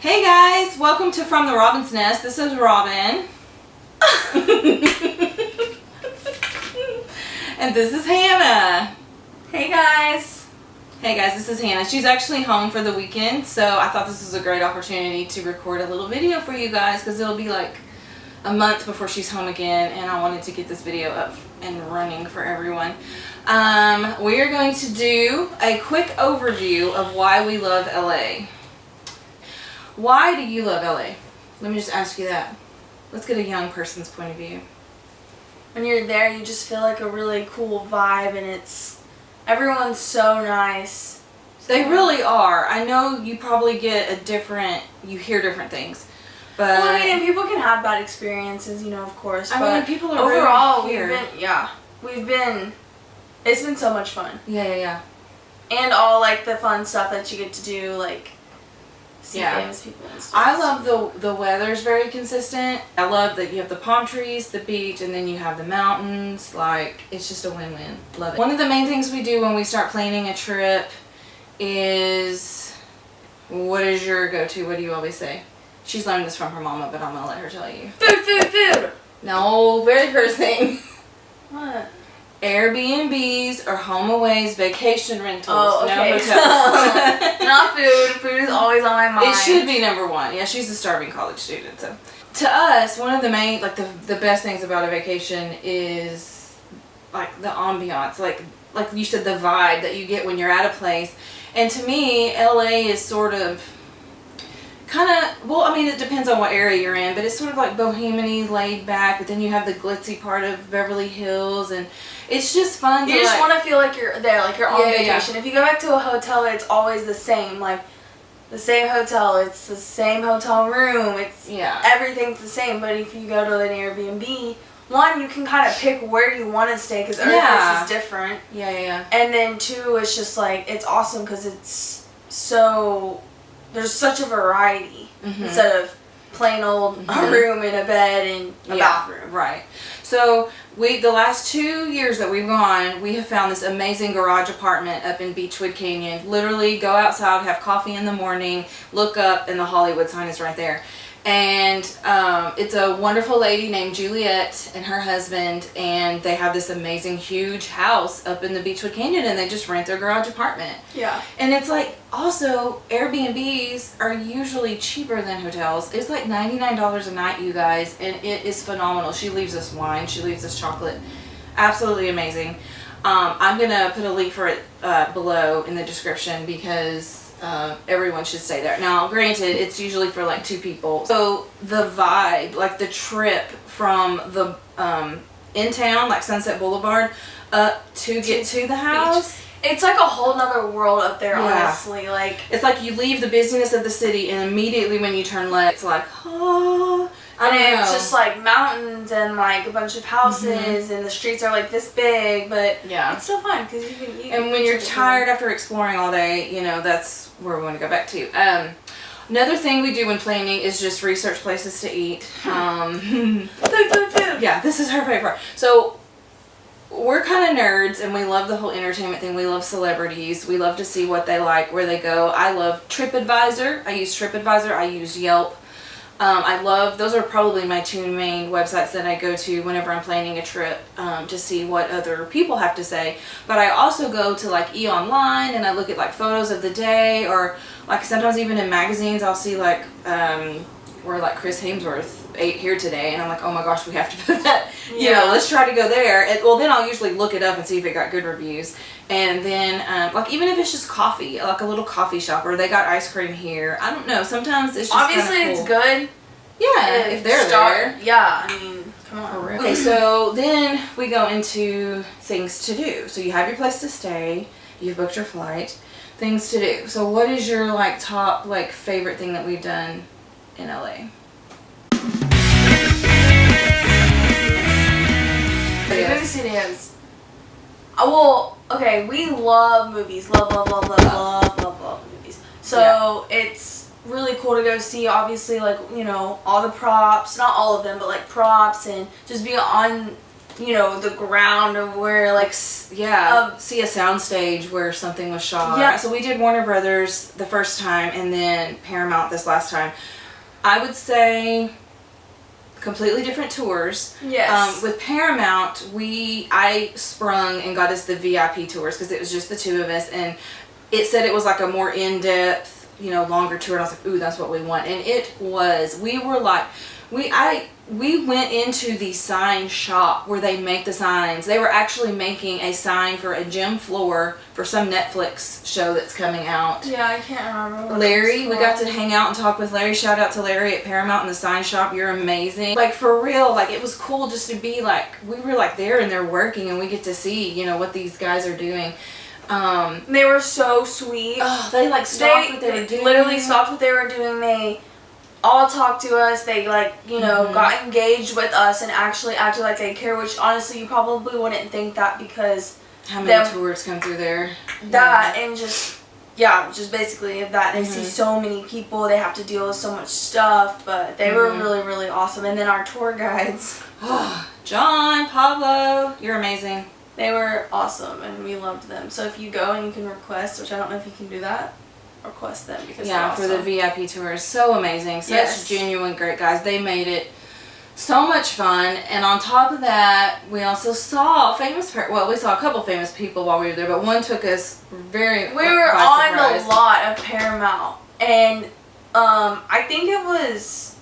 Hey guys, welcome to From the Robyn's Nest. This is Robyn. And this is Hannah. Hey guys. Hey guys, this is Hannah. She's actually home for the weekend, so I thought this was a great opportunity to record a little video for you guys because it'll be like a month before she's home again, and I wanted to get this video up and running for everyone. We are going to do a quick overview of why we love LA. Why do you love LA? Let me just ask you that. Let's get a young person's point of view. When you're there, you just feel like a really cool vibe, and everyone's so nice. They really are. I know you probably get you hear different things. But well, I mean, and people can have bad experiences, of course. I mean, people are overall, here. It's been so much fun. Yeah. And all like the fun stuff that you get to do, like see famous people and stuff. I love the weather's very consistent. I love that you have the palm trees, the beach, and then you have the mountains. Like, it's just a win-win. Love it. One of the main things we do when we start planning a trip is, what is your go-to? What do you always say? She's learned this from her mama, but I'm gonna let her tell you. Food! No, very first thing. What? Airbnbs or home-aways, vacation rentals, okay. no hotels. Not food. Food is always on my mind. It should be number one. Yeah, she's a starving college student. So, to us, one of the main, like the best things about a vacation is like the ambiance, like you said, the vibe that you get when you're at a place. And to me, LA is sort of it depends on what area you're in, but it's sort of like bohemian-y, laid back, but then you have the glitzy part of Beverly Hills, and it's just fun. You just want to feel like you're there, like you're on vacation. Yeah. If you go back to a hotel, it's always the same, like the same hotel, it's the same hotel room, everything's the same. But if you go to an Airbnb, one, you can kind of pick where you want to stay because every place is different. Yeah. And then two, it's just like, it's awesome because there's such a variety instead of plain old a room and a bed and a bathroom. Right. So the last 2 years that we've gone, we have found this amazing garage apartment up in Beechwood Canyon. Literally go outside, have coffee in the morning, look up, and the Hollywood sign is right there. And it's a wonderful lady named Juliet and her husband, and they have this amazing huge house up in the Beechwood Canyon, and they just rent their garage apartment. Yeah. And it's like, also, Airbnbs are usually cheaper than hotels. It's like $99 a night, you guys, and it is phenomenal. She leaves us wine, she leaves us chocolate. Absolutely amazing. I'm going to put a link for it below in the description because everyone should stay there. Now, granted, it's usually for like 2 people. So the vibe, like the trip from the in town, like Sunset Boulevard, to get to the house. It's like a whole nother world up there, honestly. Like, it's like you leave the busyness of the city, and immediately when you turn left, it's like, oh, it's just like mountains and like a bunch of houses, and the streets are like this big, but it's still fun because you can. And when you're tired after exploring all day, that's where we want to go back to. Another thing we do when planning is just research places to eat. Food. Yeah, this is her favorite. So we're kind of nerds, and we love the whole entertainment thing. We love celebrities. We love to see what they like, where they go. I love TripAdvisor. I use TripAdvisor. I use Yelp. Those are probably my 2 main websites that I go to whenever I'm planning a trip to see what other people have to say. But I also go to like eOnline, and I look at like photos of the day, or like sometimes even in magazines I'll see like where like Chris Hemsworth ate here today, and I'm like, oh my gosh, we have to put that. Let's try to go there. Then I'll usually look it up and see if it got good reviews. And then, like, even if it's just coffee, like a little coffee shop, or they got ice cream here. I don't know. Sometimes it's just obviously cool. It's good. Yeah, if they're there. Yeah, I mean, come on. Okay, so then we go into things to do. So you have your place to stay. You've booked your flight. Things to do. So what is your like top like favorite thing that we've done in LA? Movie studios. Okay, we love movies. Love movies. So it's really cool to go see, obviously, like, all the props, not all of them, but like props, and just be on you know, the ground of where, like, see a sound stage where something was shot. Yeah. So we did Warner Brothers the first time and then Paramount this last time. I would say completely different tours. Yes. With Paramount, I sprung and got us the VIP tours because it was just the two of us, and it said it was like a more in-depth, you know, longer tour, and I was like, ooh, that's what we want. And it was. We were like, we went into the sign shop where they make the signs. They were actually making a sign for a gym floor for some Netflix show that's coming out. Yeah, I can't remember. Larry, we got to hang out and talk with Larry. Shout out to Larry at Paramount in the sign shop. You're amazing. Like, for real, like, it was cool just to be like, we were like there and they're working and we get to see, you know, what these guys are doing. They were so sweet. Oh, they like stopped what they were doing. Literally stopped what they were doing. They all talked to us. They, like, you know, got engaged with us and actually acted like they care, which honestly you probably wouldn't think that because how many tours come through there. That and just basically that. They see so many people. They have to deal with so much stuff, but they were really, really awesome. And then our tour guides. John, Pablo, you're amazing. They were awesome and we loved them. So if you go and you can request, which I don't know if you can do that, request them because they're awesome. For the VIP tours. So amazing. Such genuine great guys. They made it so much fun. And on top of that, we also saw we saw a couple famous people while we were there, but one took us We were on the lot of Paramount, and I think it was,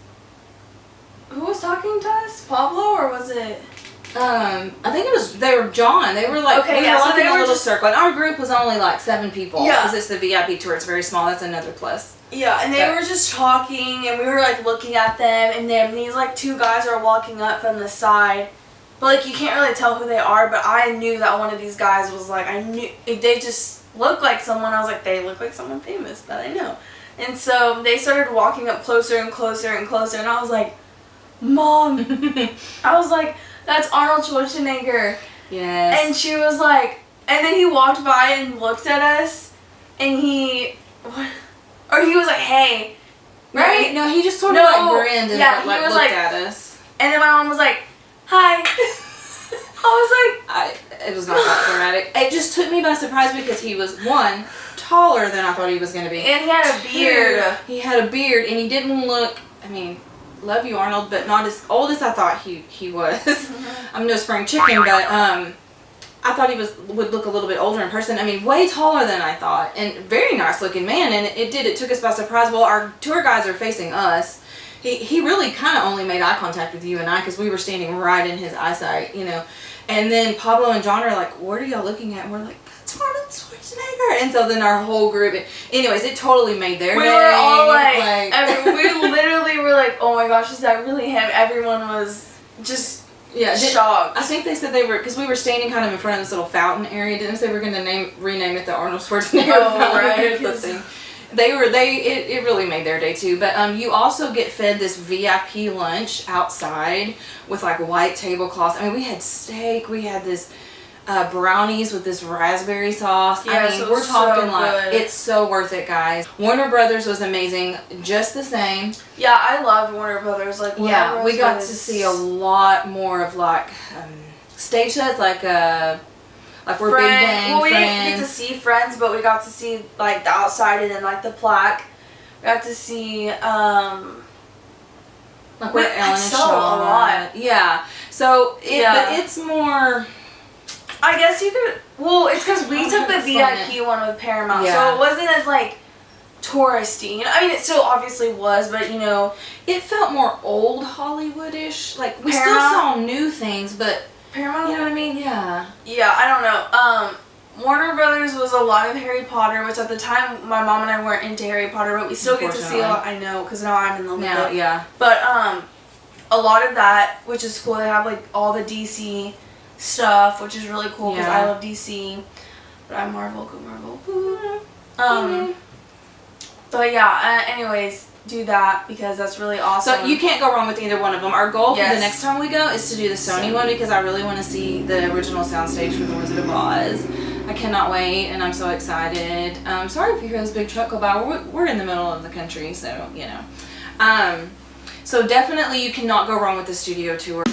who was talking to us? Pablo, or was it? I think they were John. They were like, we were like in a little circle. And our group was only like 7 people. Yeah. Because it's the VIP tour. It's very small. That's another plus. Yeah, and they were just talking, and we were like looking at them, and then these like 2 guys are walking up from the side. But like, you can't really tell who they are, but I knew that one of these guys was like, I knew, they just looked like someone. I was like, they look like someone famous that I know. And so they started walking up closer and closer and closer, and I was like, Mom. I was like, that's Arnold Schwarzenegger. Yes. And she was like, and then he walked by and looked at us, and he was like, hey. Right? No, he just sort of like grinned and like looked at us. And then my mom was like, hi. I was like, it was not that dramatic. It just took me by surprise because he was, one, taller than I thought he was going to be. And he had a beard. He had a beard, and he didn't look, I mean, love you, Arnold, but not as old as I thought he was. I'm no spring chicken, but I thought he would look a little bit older in person. I mean, way taller than I thought, and very nice looking man. And it took us by surprise. Well, our tour guides are facing us. He really kind of only made eye contact with you and I because we were standing right in his eyesight, you know. And then Pablo and John are like, what are y'all looking at? And we're like, that's Arnold Schwarzenegger. And so then our whole group, anyways, it totally made their day. We were all like we literally were like, oh my gosh, is that really him? Everyone was just shocked. I think they said they were, because we were standing kind of in front of this little fountain area. Didn't they were going to rename it the Arnold Schwarzenegger fountain. Right. It really made their day too. But you also get fed this VIP lunch outside with like white tablecloths. I mean, we had steak. We had this brownies with this raspberry sauce. Yeah, I mean, we're talking like, it's so worth it, guys. Warner Brothers was amazing, just the same. Yeah, I loved Warner Brothers. Like, we got to see a lot more of like stage sets, like we're Big Bang. Well, we didn't get to see Friends, but we got to see like the outside and then like the plaque. We got to see like where Ellen is shot. A lot. Yeah. So but it's more. I guess you could. Well, it's because we took the VIP one with Paramount, so it wasn't as like touristy. You know, I mean, it still obviously was, but you know, it felt more old Hollywood-ish. Like we still saw new things, but Paramount. You know what I mean? Yeah. Yeah, I don't know. Warner Brothers was a lot of Harry Potter, which at the time my mom and I weren't into Harry Potter, but we still get to see a lot. I know, because now I'm in the middle. Yeah. But a lot of that, which is cool. They have like all the DC stuff, which is really cool because I love DC, but I'm Marvel. Go Marvel. But yeah. Anyways, do that because that's really awesome. So you can't go wrong with either one of them. Our goal for the next time we go is to do the Sony one because I really want to see the original soundstage for The Wizard of Oz. I cannot wait, and I'm so excited. Sorry if you hear this big truck go by. We're in the middle of the country, so you know. So definitely you cannot go wrong with the studio tour.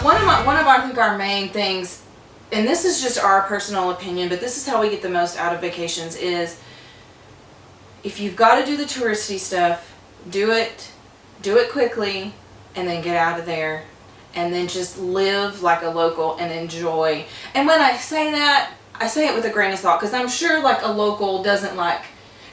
one of our, I think our main things, and this is just our personal opinion, but this is how we get the most out of vacations, is if you've got to do the touristy stuff, do it quickly, and then get out of there, and then just live like a local and enjoy. And when I say that, I say it with a grain of salt, because I'm sure like a local doesn't like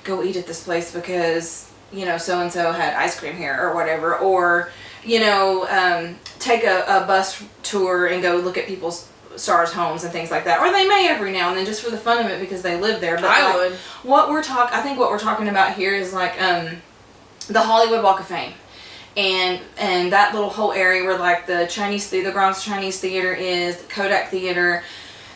go eat at this place because, you know, so and so had ice cream here or whatever, or, you know, take a bus tour and go look at people's stars' homes and things like that. Or they may every now and then just for the fun of it because they live there. But I would. I think what we're talking about here is like the Hollywood Walk of Fame. And that little whole area where like the Grant's Chinese Theater is, the Kodak Theater.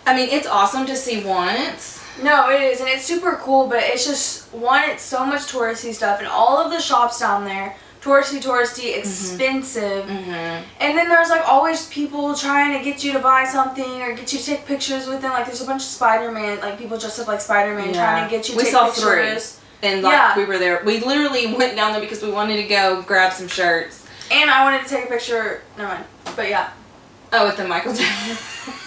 I mean, it's awesome to see once. No, it is, and it's super cool, but it's just, one, it's so much touristy stuff, and all of the shops down there, touristy, expensive. And then there's like always people trying to get you to buy something or get you to take pictures with them. Like there's a bunch of Spider-Man, like people dressed up like Spider-Man trying to get you to take pictures. We saw 3. And like we were there. We literally went down there because we wanted to go grab some shirts. And I wanted to take a picture. Never mind. But yeah. Oh, with the Michael Jackson.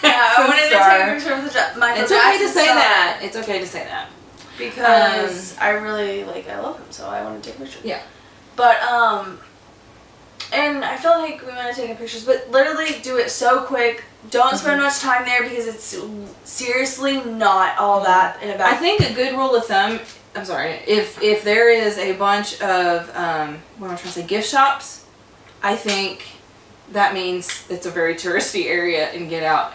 Yeah, I wanted to take a picture with the Michael Jackson. It's okay to say that. It's okay to say that. Because I really I love him, so I want to take a picture. Yeah. But and I feel like we want to take pictures, but literally do it so quick. Don't spend much time there because it's seriously not all that in a bag. I think a good rule of thumb. I'm sorry. If there is a bunch of what am I trying to say, gift shops, I think that means it's a very touristy area and get out.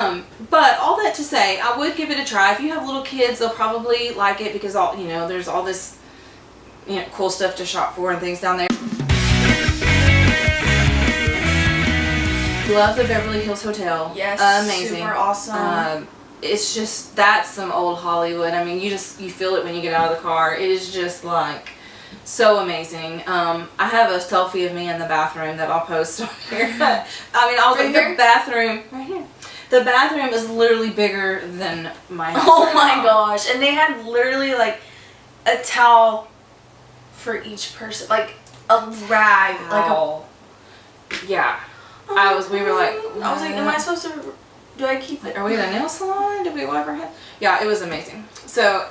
But all that to say, I would give it a try. If you have little kids, they'll probably like it because there's all this cool stuff to shop for and things down there. Love the Beverly Hills Hotel. Yes, amazing, super awesome. It's just, that's some old Hollywood. I mean, you feel it when you get out of the car. It is just like so amazing. I have a selfie of me in the bathroom that I'll post on here. I mean, I was like, the bathroom right here. The bathroom is literally bigger than my house. Oh my gosh! And they had literally like a towel for each person, like a rag, yeah. We were like, what? I was like, am I supposed to? Do I keep it? Are we at a nail salon? Did we wipe our head? Yeah, it was amazing. So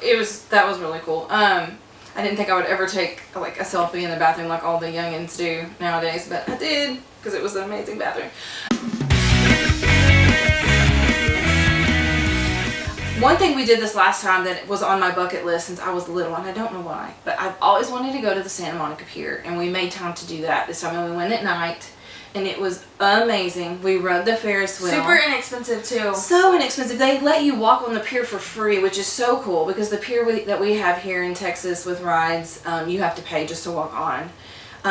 that was really cool. I didn't think I would ever take like a selfie in the bathroom like all the youngins do nowadays, but I did because it was an amazing bathroom. One thing we did this last time that was on my bucket list since I was little, and I don't know why, but I've always wanted to go to the Santa Monica Pier, and we made time to do that this time, and we went at night. And it was amazing. We rode the Ferris wheel. Super inexpensive too. So inexpensive. They let you walk on the pier for free, which is so cool because the pier that we have here in Texas with rides, you have to pay just to walk on.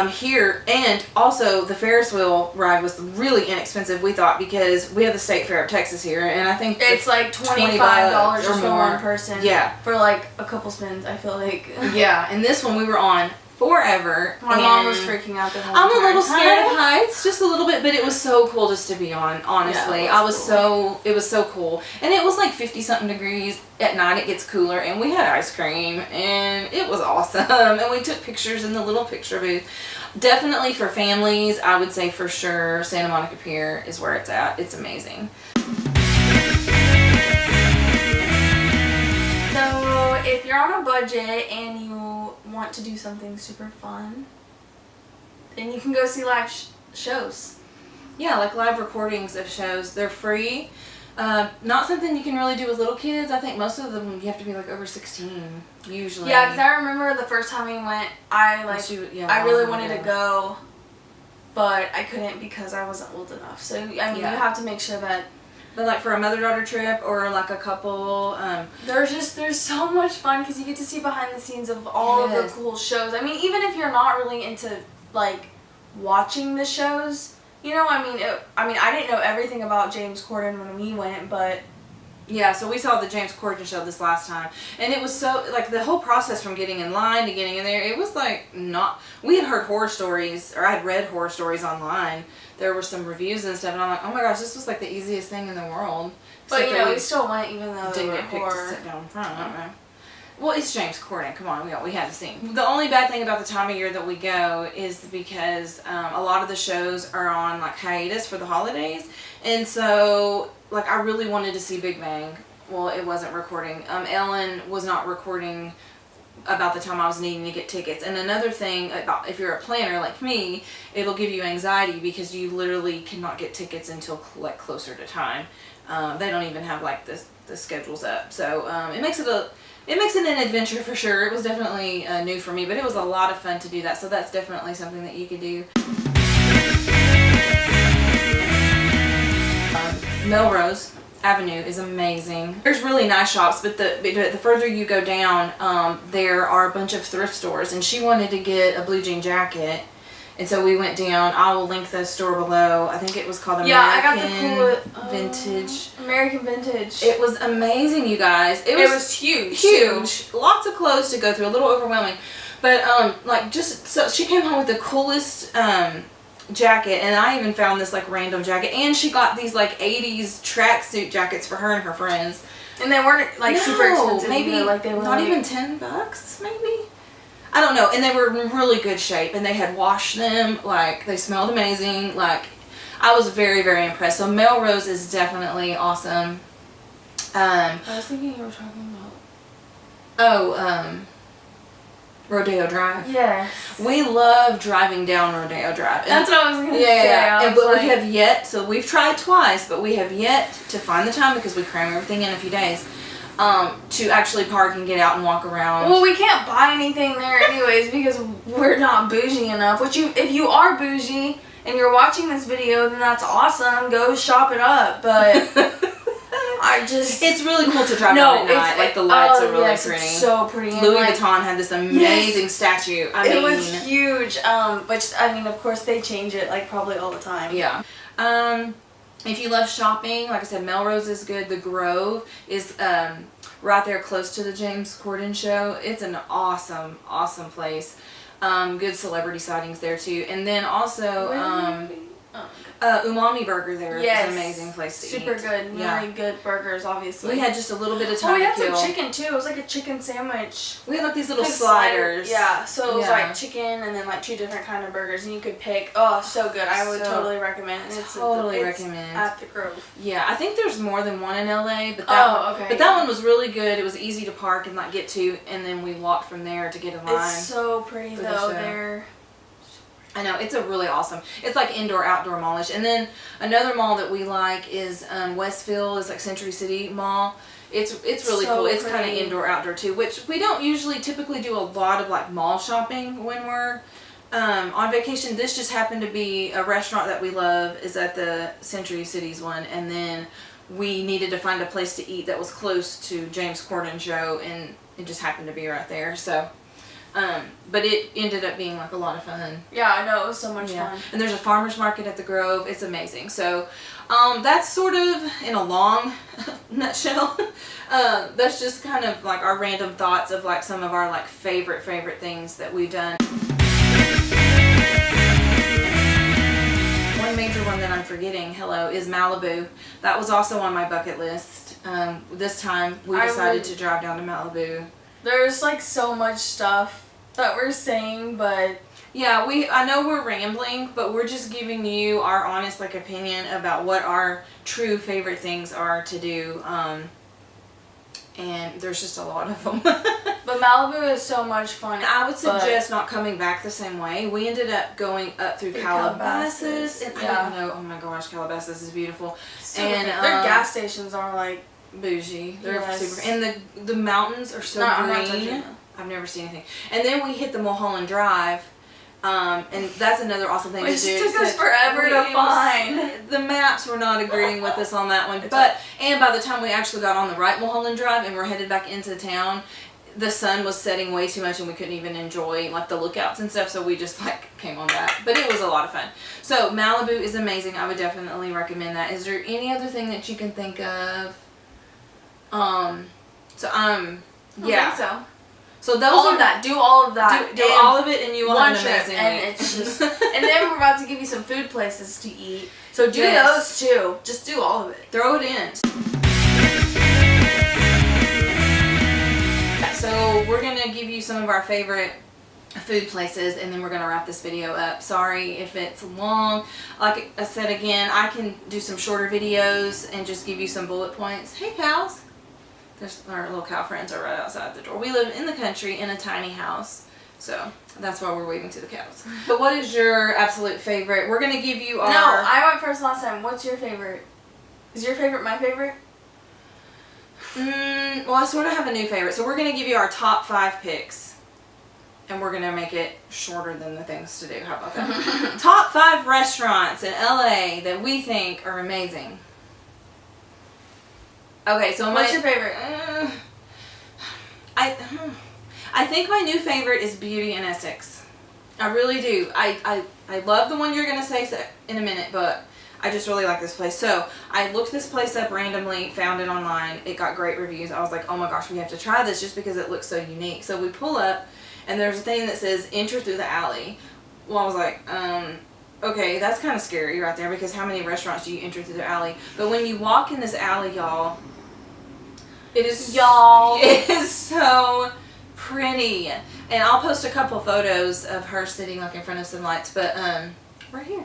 Here, and also the Ferris wheel ride was really inexpensive, we thought, because we have the State Fair of Texas here, and I think it's like $25 just for one person. Yeah. For like a couple spins, I feel like. Yeah, and this one we were on forever. My mom was freaking out the whole time. I'm a little scared of heights, just a little bit, but it was so cool just to be on, honestly. Yeah, it was so cool. And it was like 50 something degrees. At night it gets cooler, and we had ice cream, and it was awesome. And we took pictures in the little picture booth. Definitely for families, I would say for sure Santa Monica Pier is where it's at. It's amazing. So if you're on a budget and you want to do something super fun, then you can go see live shows. Yeah, like live recordings of shows. They're free. Not something you can really do with little kids. I think most of them you have to be like over 16 usually. Yeah, because I remember the first time we went, I really wanted to go, but I couldn't because I wasn't old enough. So I mean, you have to make sure that. But like for a mother-daughter trip or like a couple, there's so much fun because you get to see behind the scenes of all of the cool shows. I mean, even if you're not really into like watching the shows, I didn't know everything about James Corden when we went, but yeah. So we saw the James Corden show this last time, and it was so like the whole process from getting in line to getting in there. It was like not. We had heard horror stories, or I had read horror stories online. There were some reviews and stuff, and I'm like, oh my gosh, this was like the easiest thing in the world. But we still went even though didn't they get were picked to sit down front. I don't know. Well, it's James Corden. Come on, we have to sing. The only bad thing about the time of year that we go is because a lot of the shows are on like hiatus for the holidays, and so like I really wanted to see Big Bang. Well, it wasn't recording. Ellen was not recording about the time I was needing to get tickets. And another thing about if you're a planner like me, it'll give you anxiety because you literally cannot get tickets until like closer to time. They don't even have like the schedules up, so it makes it an adventure for sure. It was definitely new for me, but it was a lot of fun to do that. So that's definitely something that you could do. Melrose Avenue is amazing. There's really nice shops, but the further you go down, there are a bunch of thrift stores, and she wanted to get a blue jean jacket, and so we went down. I will link the store below. I think it was called American I got the cool Vintage. American Vintage. It was amazing, you guys. It was huge. Huge. Lots of clothes to go through. A little overwhelming, but like just so she came home with the coolest jacket, and I even found this like random jacket, and she got these like 80s tracksuit jackets for her and her friends, and they weren't like super expensive. Maybe either. Like they were not even $10, maybe. I don't know. And they were in really good shape, and they had washed them. Like they smelled amazing. Like I was very, very impressed. So Melrose is definitely awesome. I was thinking you were talking about. Rodeo Drive. Yes. We love driving down Rodeo Drive. And that's what I was going to say. Yeah. But we have yet, so we've tried twice, but we have yet to find the time because we cram everything in a few days to actually park and get out and walk around. Well, we can't buy anything there anyways because we're not bougie enough. If you are bougie and you're watching this video, then that's awesome. Go shop it up. But it's really cool to drive around at night. Like the lights are really pretty. It's so pretty. Louis Vuitton had this amazing statue. It was huge. Which I mean, of course, they change it like probably all the time. Yeah. If you love shopping, like I said, Melrose is good. The Grove is right there close to the James Corden show. It's an awesome, awesome place. Good celebrity sightings there too. And then also Umami Burger there is an amazing place to eat. Super good. Really good burgers, obviously. We had just a little bit of time to kill. We had some chicken too. It was like a chicken sandwich. We had like these little sliders. Yeah, so it was like chicken and then like 2 different kind of burgers, and you could pick. Oh, so good. I would totally recommend. It's recommend. At the Grove. Yeah, I think there's more than one in LA, but okay. But that one was really good. It was easy to park and like get to, and then we walked from there to get in line. It's so pretty though there. I know, it's a really awesome. It's like indoor outdoor mallish. And then another mall that we like is Westfield. It's like Century City Mall. It's really cool. It's kind of indoor outdoor too, which we don't usually typically do a lot of like mall shopping when we're on vacation. This just happened to be a restaurant that we love is at the Century Cities one, and then we needed to find a place to eat that was close to James Corden show, and it just happened to be right there. So but it ended up being like a lot of fun. Yeah, I know, it was so much fun. And there's a farmer's market at the Grove. It's amazing. So that's sort of in a long nutshell. That's just kind of like our random thoughts of like some of our like favorite things that we've done. One major one that I'm forgetting, is Malibu. That was also on my bucket list. This time we decided to drive down to Malibu. There's like so much stuff that we're saying, but yeah, I know we're rambling, but we're just giving you our honest like opinion about what our true favorite things are to do. And there's just a lot of them. But Malibu is so much fun. I would suggest not coming back the same way. We ended up going up through Calabasas. And I don't know. Oh my gosh, Calabasas is beautiful. So and their gas stations are like bougie. They're super. And the mountains are so green. I've never seen anything. And then we hit the Mulholland Drive. And that's another awesome thing to do. Which took us forever to find. The maps were not agreeing with us on that one. And by the time we actually got on the right Mulholland Drive and we're headed back into town, the sun was setting way too much and we couldn't even enjoy like the lookouts and stuff, so we just like came on back. But it was a lot of fun. So Malibu is amazing. I would definitely recommend that. Is there any other thing that you can think of? I think so. So those all of that. Do all of that. Do all of it, and you will have an amazing week. And it's just. And then we're about to give you some food places to eat. So do those too. Just do all of it. Throw it in. so we're going to give you some of our favorite food places, and then we're going to wrap this video up. Sorry if it's long. Like I said again, I can do some shorter videos and just give you some bullet points. Hey cows! There's our little cow friends are right outside the door. We live in the country in a tiny house, so that's why we're waving to the cows. But what is your absolute favorite? We're going to give you our... No, I went first last time. What's your favorite? Is your favorite my favorite? Well, I sort of have a new favorite. So we're going to give you our top 5 picks. And we're going to make it shorter than the things to do. How about that? Top 5 restaurants in LA that we think are amazing. Okay, so what's your favorite? I think my new favorite is Beauty in Essex. I really do. I love the one you're going to say in a minute, but I just really like this place. So I looked this place up randomly, found it online. It got great reviews. I was like, oh my gosh, we have to try this just because it looks so unique. So we pull up, and there's a thing that says enter through the alley. Well, I was like, okay, that's kind of scary right there, because how many restaurants do you enter through the alley? But when you walk in this alley, y'all, it is so pretty. And I'll post a couple photos of her sitting like in front of some lights, but right here.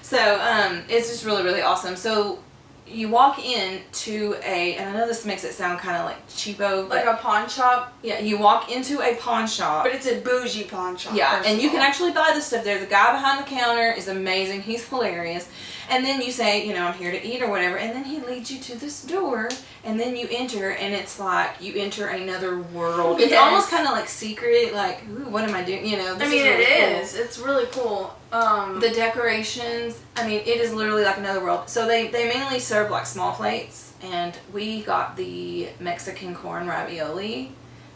So it's just really, really awesome. So you walk in to and I know this makes it sound kind of like cheapo, like a pawn shop. Yeah, you walk into a pawn shop, but it's a bougie pawn shop. Yeah, and you can actually buy the stuff there. The guy behind the counter is amazing. He's hilarious. And then you say, you know, I'm here to eat or whatever, and then he leads you to this door, and then you enter, and it's like you enter another world. It's almost kind of like secret, like, ooh, what am I doing? You know, I mean, it is. It's really cool. The decorations, I mean, it is literally like another world. So they mainly serve like small plates, and we got the Mexican corn ravioli,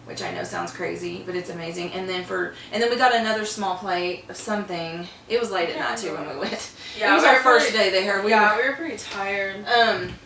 which I know sounds crazy, but it's amazing. And then we got another small plate of something. It was late at night too when we went. Yeah, it was our first day there. We were pretty tired. And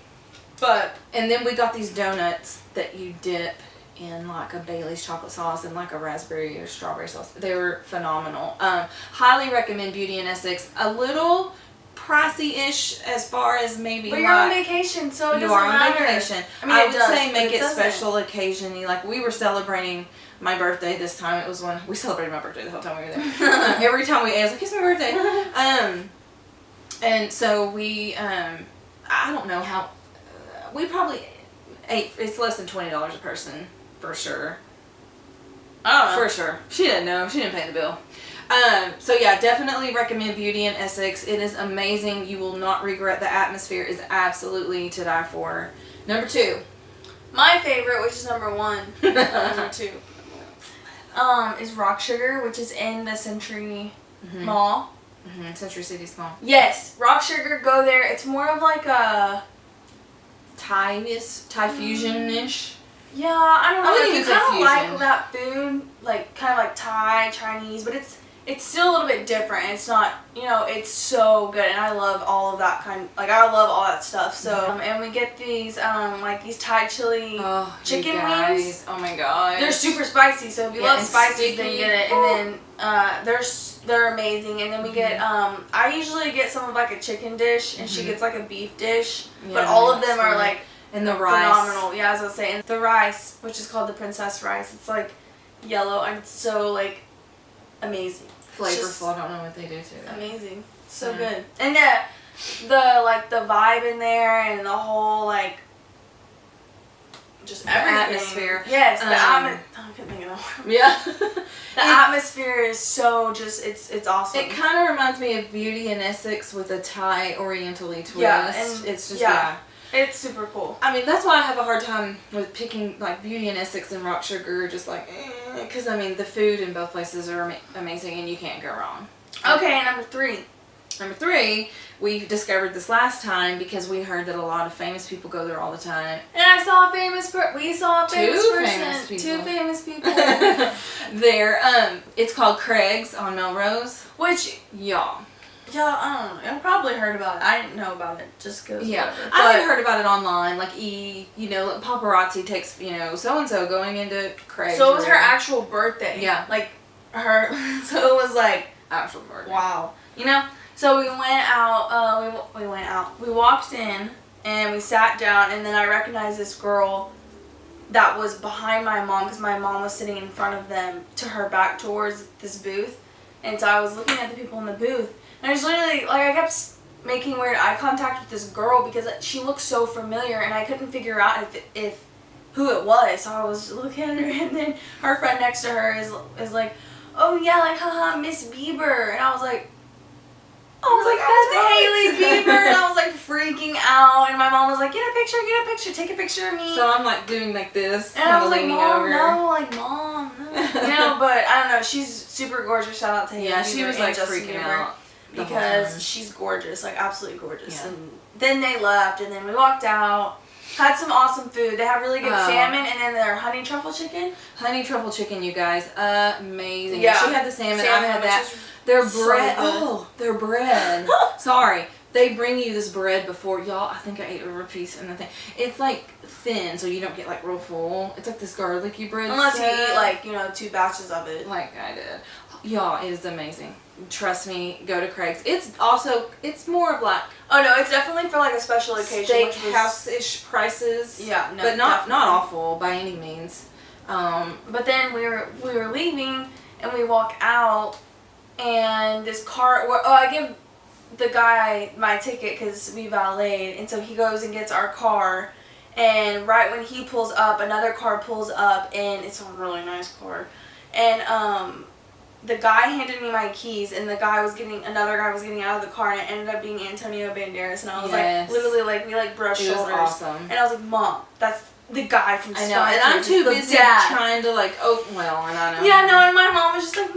then we got these donuts that you dip in like a Bailey's chocolate sauce and like a raspberry or strawberry sauce. They were phenomenal. Highly recommend Beauty in Essex. A little pricey-ish as far as maybe. But you're on vacation, so it doesn't matter. You are on vacation. I mean, I would say make it special occasion-y. Like we were celebrating my birthday this time. It was when we celebrated my birthday the whole time we were there. Every time we ate, I was like, it's my birthday. And so we, I don't know how, we probably ate, it's less than $20 a person, for sure. Oh. For sure. She didn't know. She didn't pay the bill. So yeah, definitely recommend Beauty in Essex. It is amazing. You will not regret. The atmosphere is absolutely to die for. Number 2. My favorite, which is number 1. Number 2. Is Rock Sugar, which is in the Century Mall. Century City Mall. Yes, Rock Sugar. Go there. It's more of like a Thai fusion-ish. Yeah, I don't know. I wouldn't even say fusion. Kind of like that food, like kind of like Thai, Chinese, but it's still a little bit different. It's not, you know, it's so good, and I love all of that I love all that stuff. So, and we get these, like these Thai chili chicken wings. Oh my god. They're super spicy, so if you love spicy, then get it. And then, they're amazing. And then we get, I usually get some of like a chicken dish, and she gets like a beef dish, but all of them are like, and the rice. Phenomenal. Yeah, as I was saying. The rice, which is called the princess rice, it's like yellow, and it's so like amazing. Flavorful. I don't know what they do to it. Amazing. So good. And the like the vibe in there, and the whole like just everything. Atmosphere. Yes, I couldn't think of that. Yeah. The atmosphere is so just it's awesome. It kind of reminds me of Beauty in Essex with a Thai Oriental-y twist. Yeah, and it's just it's super cool. I mean, that's why I have a hard time with picking like Beauty in Essex and Rock Sugar, just like, because I mean the food in both places are amazing and you can't go wrong. Okay, number 3. Number 3, we discovered this last time because we heard that a lot of famous people go there all the time. And I saw we saw a famous person. 2 famous people. There, it's called Craig's on Melrose. Which, y'all. Yeah, I don't know. I probably heard about it. I didn't know about it just because. Yeah, I had heard about it online. Like you know, paparazzi takes, you know, so and so going into Craig's. So it was her actual birthday. Yeah, like her. So it was like actual birthday. Wow. You know. So we went out. We went out. We walked in and we sat down, and then I recognized this girl that was behind my mom, because my mom was sitting in front of them to her back towards this booth. And so I was looking at the people in the booth, and I was literally, like, I kept making weird eye contact with this girl because she looked so familiar, and I couldn't figure out if who it was. So I was looking at her, and then her friend next to her is like, oh yeah, like, haha, Miss Bieber. And I was like, that's Hailey Bieber. And I was like freaking out, and my mom was like, get a picture, take a picture of me. So I'm like doing like this, and I was like, Mom, over. no, like, Mom, no. But I don't know, she's super gorgeous. Shout out to Hailey Bieber. She was like freaking out because she's gorgeous, like absolutely gorgeous. Yeah. And then they left, and then we walked out. Had some awesome food. They have really good salmon, and then their honey truffle chicken. Honey truffle chicken, you guys, amazing. Yeah. She had the salmon. I had that. Their bread. So their bread. Sorry, they bring you this bread before y'all. I think I ate a piece in the thing. It's like thin, so you don't get like real full. It's like this garlicky bread. Unless you eat like 2 batches of it. Like I did. Y'all, it is amazing. Trust me, go to Craig's. It's more of like. Oh no, it's definitely for like a special occasion. Steakhouse-ish prices. Yeah, no, but not awful by any means. But then we were leaving, and we walk out, and this car. I give the guy my ticket because we valeted, and so he goes and gets our car, and right when he pulls up, another car pulls up, and it's a really nice car, and the guy handed me my keys, and another guy was getting out of the car, and it ended up being Antonio Banderas, and I was like, literally, like, we like brushed shoulders. It was awesome. And I was like, Mom, that's the guy from Spy. I know, and I'm too busy trying to like, and I know. Yeah, no, and my mom was just like,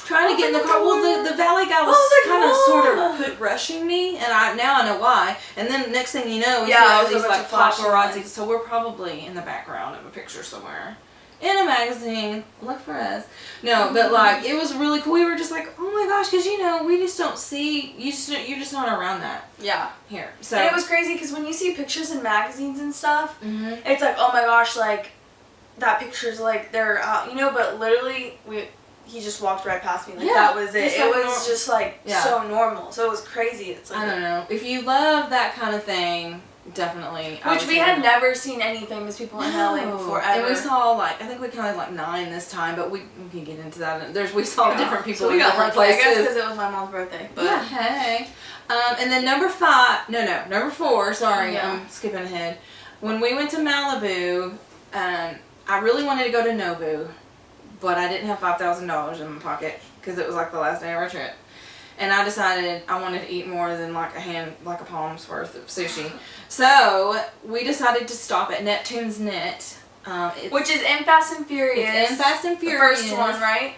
trying to get in the car. Well, the valet guy was kind of sort of rushing me, and now I know why. And then next thing you know, we see all these like paparazzi. So we're probably in the background of a picture somewhere. In a magazine. Look for us. No, but like, it was really cool. We were just like, oh my gosh, because we just don't see, you're just not around that. Yeah. Here. So. And it was crazy because when you see pictures in magazines and stuff, it's like, oh my gosh, like, that picture's like, they're out, but literally, he just walked right past me. Like, that was it. It was just like, so normal. So it was crazy. It's like, I don't know. If you love that kind of thing, definitely. Which we had never seen any famous people in LA before ever. And we saw I think we counted like 9 this time, but we can get into that. We saw different people in different places. I guess because it was my mom's birthday. But. Yeah, hey. And then number 4, sorry, I'm skipping ahead. When we went to Malibu, I really wanted to go to Nobu, but I didn't have $5,000 in my pocket because it was like the last day of our trip. And I decided I wanted to eat more than like a palm's worth of sushi. So we decided to stop at Neptune's Net. Which is in Fast and Furious. It's in Fast and Furious. The first one, right?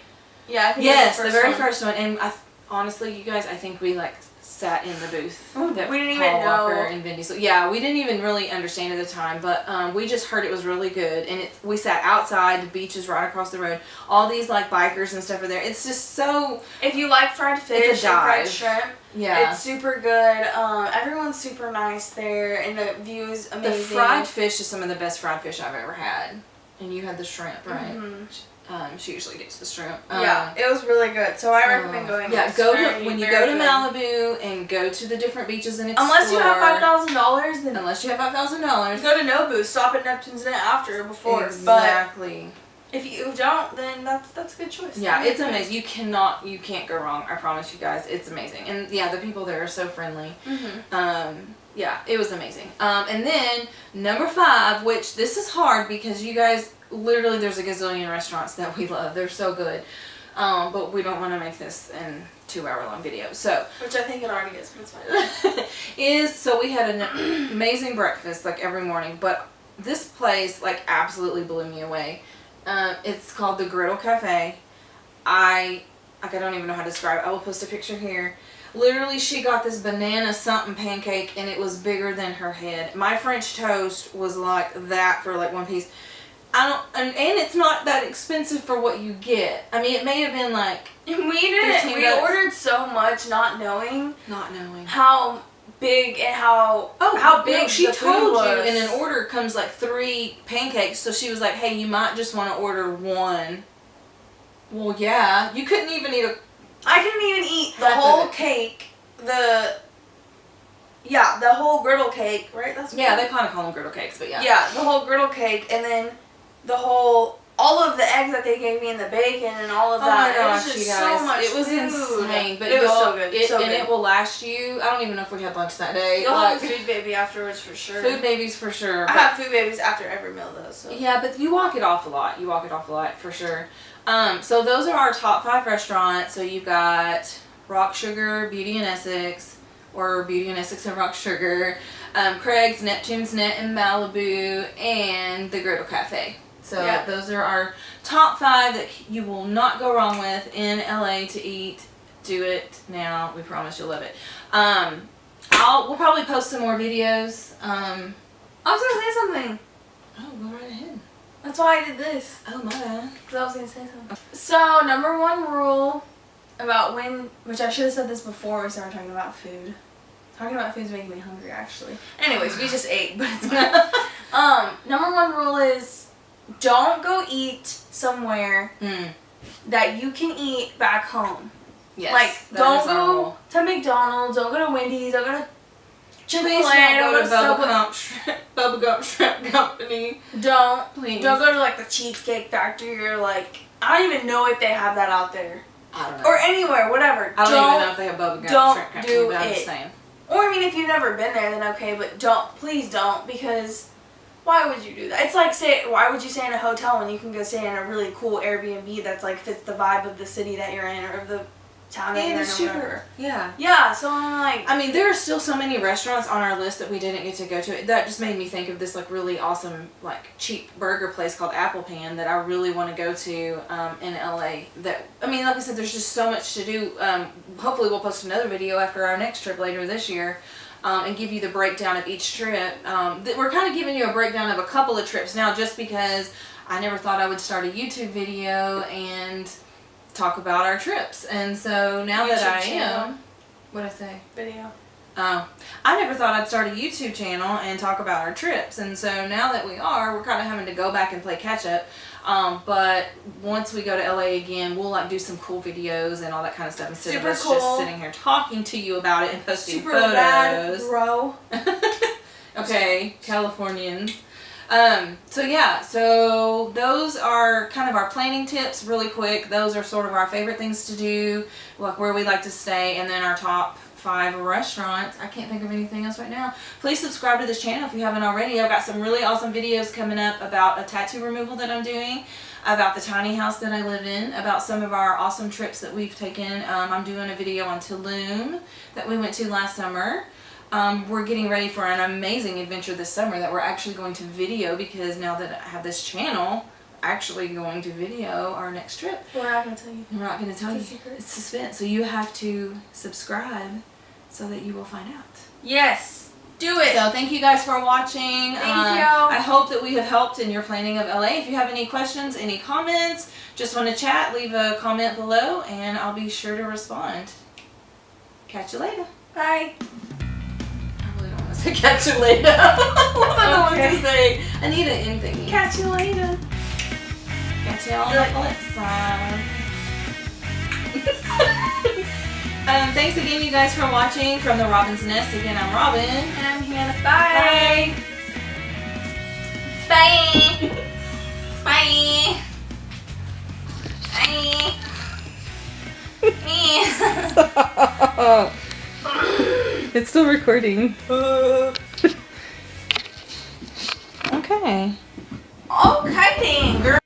Yeah, I think yes, the very first one. And honestly, you guys, I think we like sat in the booth. We didn't even know. Walker and Vin Diesel. Yeah, we didn't even really understand at the time, but we just heard it was really good. And we sat outside. The beach is right across the road. All these like bikers and stuff are there. It's just so. If you like fried fish and fried shrimp, yeah, it's super good. Everyone's super nice there, and the view is amazing. The fried fish is some of the best fried fish I've ever had. And you had the shrimp, right? Mm-hmm. She usually gets the shrimp. Yeah, it was really good. So I recommend going. Yeah, when you go to Malibu and go to the different beaches and explore. Unless you have $5,000, then unless you have $5,000, go to Nobu. Stop at Neptune's Net after or before. Exactly. But if you don't, then that's a good choice. Yeah, it's amazing. You can't go wrong. I promise you guys, it's amazing. And yeah, the people there are so friendly. Mm-hmm. Yeah, it was amazing. And then number 5, which this is hard because you guys. Literally, there's a gazillion restaurants that we love. They're so good. But we don't want to make this in 2-hour-long video. So, which I think it already is, but it's fine. So we had an amazing breakfast like every morning. But this place like absolutely blew me away. It's called the Griddle Café. I don't even know how to describe it. I will post a picture here. Literally, she got this banana something pancake, and it was bigger than her head. My French toast was like that for like 1 piece. And it's not that expensive for what you get. I mean, it may have been like we ordered so much not knowing how big and how big she the told food was. You in an order comes like 3 pancakes, so she was like, hey, you might just want to order 1. Well, yeah, you couldn't even eat I couldn't even eat the whole cake. The whole griddle cake, right? They kind of call them griddle cakes, but yeah. Yeah, the whole griddle cake, and then all of the eggs that they gave me and the bacon and all of that. Oh my gosh, it was just you guys. so much It was food. insane. But it was so good. It will last you. I don't even know if we had lunch that day. You'll have a food baby afterwards for sure. Food babies for sure. I have food babies after every meal though. So. Yeah, but you walk it off a lot. For sure. So those are our top 5 restaurants. So you've got Rock Sugar, Beauty in Essex, or Beauty in Essex and Rock Sugar, Craig's, Neptune's Net in Malibu, and the Griddle Café. So those are our top 5 that you will not go wrong with in LA to eat. Do it now. We promise you'll love it. We'll probably post some more videos. I was gonna say something. Oh, go right ahead. That's why I did this. Oh, my bad. Because I was gonna say something. So, number 1 rule about which I should have said this before we started talking about food. Talking about food's making me hungry, actually. Anyways, we just ate, but it's fine. Number 1 rule is don't go eat somewhere that you can eat back home. Yes, like, don't go to McDonald's, don't go to Wendy's, don't go to Chick-fil-A, don't go to Bubba Gump Shrimp Company. Please. Don't go to, like, the Cheesecake Factory or, like, I don't even know if they have that out there. I don't know. Or anywhere, whatever. I don't even know if they have Bubba Gump Shrimp Company, but I'm just saying. Or, I mean, if you've never been there, then okay, but please don't, because why would you do that? It's like, why would you stay in a hotel when you can go stay in a really cool Airbnb that's, like, fits the vibe of the city that you're in or the town that you're in or whatever. Yeah. Yeah, so I'm like... I mean, there are still so many restaurants on our list that we didn't get to go to. That just made me think of this, like, really awesome, like, cheap burger place called Apple Pan that I really want to go to in LA. That, I mean, like I said, there's just so much to do. Hopefully we'll post another video after our next trip later this year and give you the breakdown of each trip. We're kind of giving you a breakdown of a couple of trips now just because I never thought I would start a YouTube video and talk about our trips, and so now that I am, what'd I say? Video. Oh, I never thought I'd start a YouTube channel and talk about our trips, and so now that we are, we're kind of having to go back and play catch up. But once we go to LA again, we'll like do some cool videos and all that kind of stuff instead of us just sitting here talking to you about it and posting photos. Bad, bro. Okay, Californians. So those are kind of our planning tips really quick. Those are sort of our favorite things to do, like where we like to stay, and then our top 5 restaurants. I can't think of anything else right now. Please subscribe to this channel if you haven't already. I've got some really awesome videos coming up about a tattoo removal that I'm doing, about the tiny house that I live in, about some of our awesome trips that we've taken. I'm doing a video on Tulum that we went to last summer. We're getting ready for an amazing adventure this summer that we're actually going to video, because now that I have this channel, actually going to video our next trip. We're not going to tell you. We're not going to tell you. It's suspense. So you have to subscribe so that you will find out. Yes. Do it. So thank you guys for watching. Thank you. I hope that we have helped in your planning of LA. If you have any questions, any comments, just want to chat, leave a comment below and I'll be sure to respond. Catch you later. Bye. Catch you later. What am I going to say? I need an end thing. Catch you later. Catch you on the flip side. Thanks again, you guys, for watching from the Robyn's Nest. Again, I'm Robyn. And I'm Hannah. Bye. Bye. Bye. Bye. It's still recording. Okay. Okay then, girl.